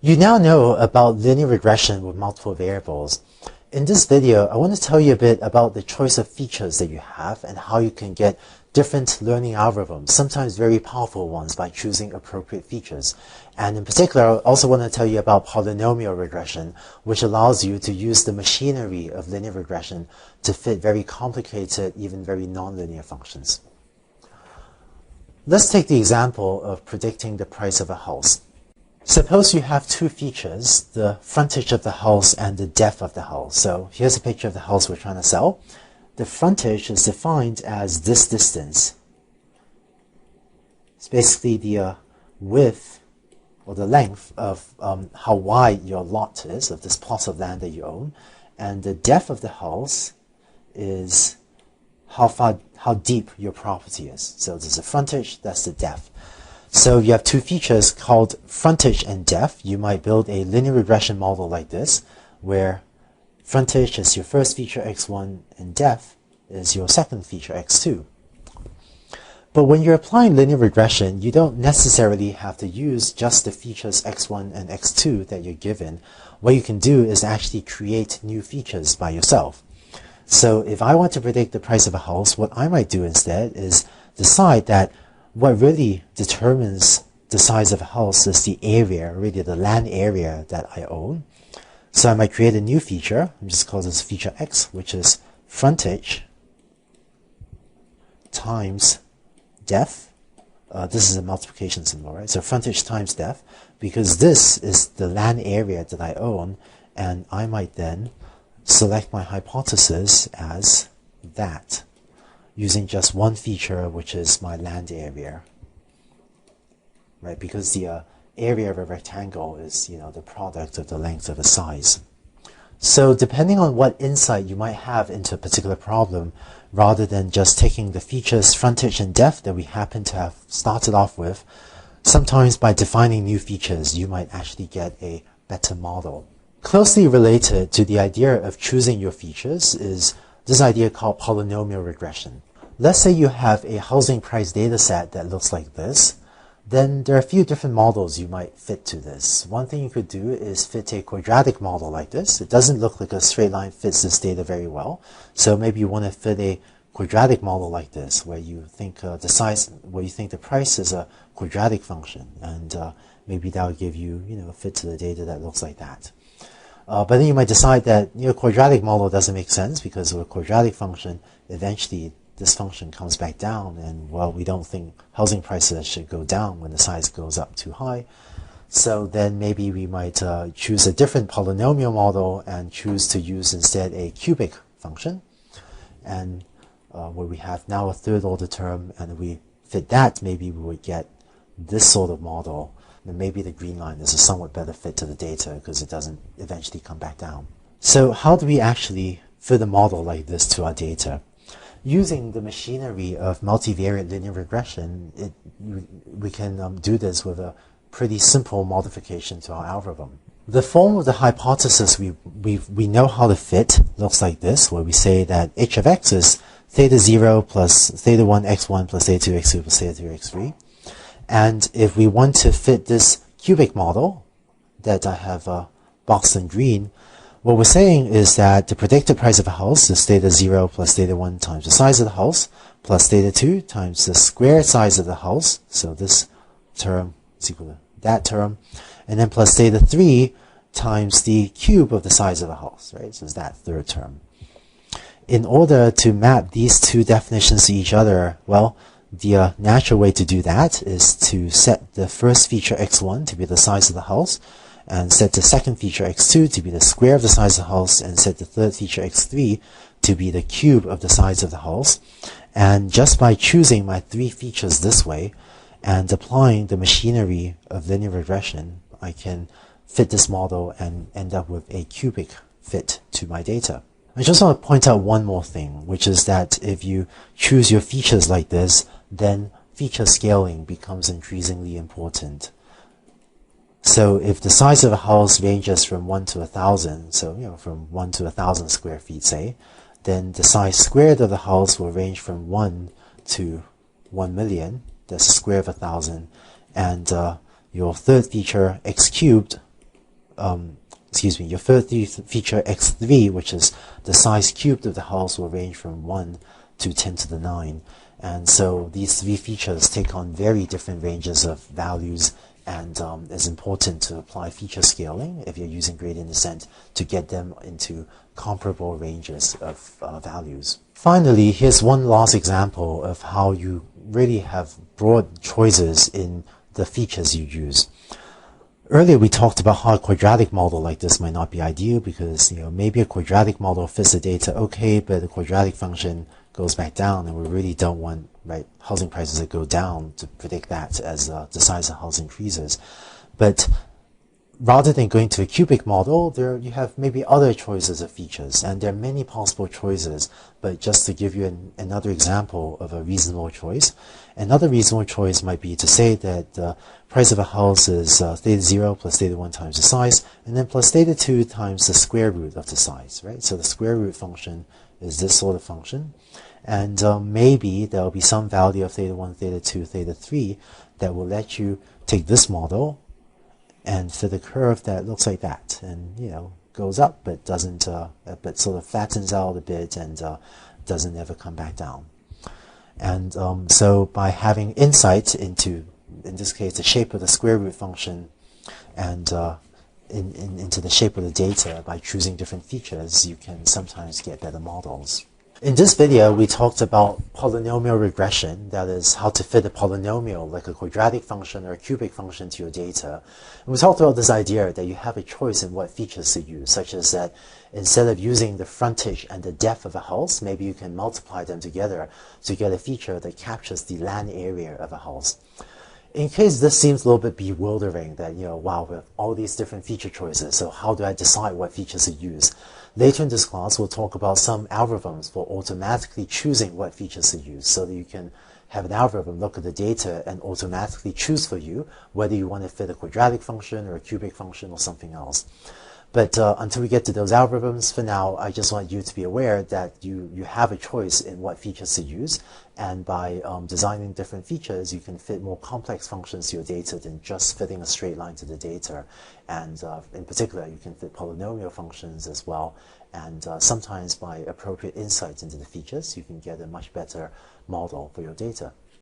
You now know about linear regression with multiple variables. In this video, I want to tell you a bit about the choice of features that you have and how you can get different learning algorithms, sometimes very powerful ones, by choosing appropriate features. And in particular, I also want to tell you about polynomial regression, which allows you to use the machinery of linear regression to fit very complicated, even very nonlinear functions. Let's take the example of predicting the price of a house. Suppose you have two features, the frontage of the house and the depth of the house. So here's a picture of the house we're trying to sell. The frontage is defined as this distance. It's basically the width or the length of how wide your lot is, of this plot of land that you own. And the depth of the house is how deep your property is. So there's the frontage, that's the depth. So you have two features called frontage and depth. You might build a linear regression model like this, where frontage is your first feature x1 and depth is your second feature x2. But when you're applying linear regression, you don't necessarily have to use just the features x1 and x2 that you're given. What you can do is actually create new features by yourself. So if I want to predict the price of a house, what I might do instead is decide that what really determines the size of a house is the area, really the land area that I own. So I might create a new feature, and just call this feature x, which is frontage times depth. This is a multiplication symbol, right? So frontage times depth, because this is the land area that I own, and I might then select my hypothesis as that, using just one feature, which is my land area, right? Because the area of a rectangle is, the product of the length of the size. So depending on what insight you might have into a particular problem, rather than just taking the features frontage and depth that we happen to have started off with, sometimes by defining new features, you might actually get a better model. Closely related to the idea of choosing your features is this idea called polynomial regression. Let's say you have a housing price data set that looks like this. Then there are a few different models you might fit to this. One thing you could do is fit a quadratic model like this. It doesn't look like a straight line fits this data very well. So maybe you want to fit a quadratic model like this, where you think the price is a quadratic function, and maybe that will give you, a fit to the data that looks like that. But then you might decide that quadratic model doesn't make sense, because with a quadratic function, eventually this function comes back down, and well, we don't think housing prices should go down when the size goes up too high. So then maybe we might choose a different polynomial model and choose to use instead a cubic function, and where we have now a third order term, and we fit that, maybe we would get this sort of model. And maybe the green line is a somewhat better fit to the data because it doesn't eventually come back down. So how do we actually fit a model like this to our data? Using the machinery of multivariate linear regression, we can do this with a pretty simple modification to our algorithm. The form of the hypothesis we know how to fit looks like this, where we say that h of x is theta 0 plus theta 1 x1 plus theta 2 x2 plus theta 3 x3. And if we want to fit this cubic model that I have boxed in green, what we're saying is that the predicted price of a house is theta 0 plus theta 1 times the size of the house, plus theta 2 times the square size of the house, so this term is equal to that term, and then plus theta 3 times the cube of the size of the house, right? So it's that third term. In order to map these two definitions to each other, well, the natural way to do that is to set the first feature x1 to be the size of the house, and set the second feature x2 to be the square of the size of the house, and set the third feature x3 to be the cube of the size of the house. And just by choosing my three features this way and applying the machinery of linear regression, I can fit this model and end up with a cubic fit to my data. I just want to point out one more thing, which is that if you choose your features like this, then feature scaling becomes increasingly important. So if the size of a house ranges from 1 to 1,000, so from 1 to 1,000 square feet, say, then the size squared of the house will range from 1 to 1 million. That's the square of 1,000. And your third feature, x cubed, your third feature x3, which is the size cubed of the house, will range from 1 to 10 to the 9. And so these three features take on very different ranges of values, and it's important to apply feature scaling if you're using gradient descent to get them into comparable ranges of values. Finally, here's one last example of how you really have broad choices in the features you use. Earlier we talked about how a quadratic model like this might not be ideal because maybe a quadratic model fits the data okay, but the quadratic function goes back down, and we really don't want housing prices to go down to predict that as the size of the house increases. But rather than going to a cubic model, you have maybe other choices of features, and there are many possible choices. But just to give you another example of a reasonable choice, another reasonable choice might be to say that the price of a house is theta 0 plus theta 1 times the size, and then plus theta 2 times the square root of the size, right? So the square root function is this sort of function, and maybe there will be some value of theta 1, theta 2, theta 3 that will let you take this model and fit a curve that looks like that, and goes up but doesn't, but sort of flattens out a bit and doesn't ever come back down. And so by having insight into, in this case, the shape of the square root function, and into the shape of the data by choosing different features, you can sometimes get better models. In this video, we talked about polynomial regression, that is, how to fit a polynomial like a quadratic function or a cubic function to your data. And we talked about this idea that you have a choice in what features to use, such as that instead of using the frontage and the depth of a house, maybe you can multiply them together to get a feature that captures the land area of a house. In case this seems a little bit bewildering, that, wow, we have all these different feature choices, so how do I decide what features to use? Later in this class, we'll talk about some algorithms for automatically choosing what features to use, so that you can have an algorithm look at the data and automatically choose for you whether you want to fit a quadratic function or a cubic function or something else. But until we get to those algorithms, for now, I just want you to be aware that you have a choice in what features to use, and by designing different features, you can fit more complex functions to your data than just fitting a straight line to the data. And in particular, you can fit polynomial functions as well, and sometimes by appropriate insights into the features, you can get a much better model for your data.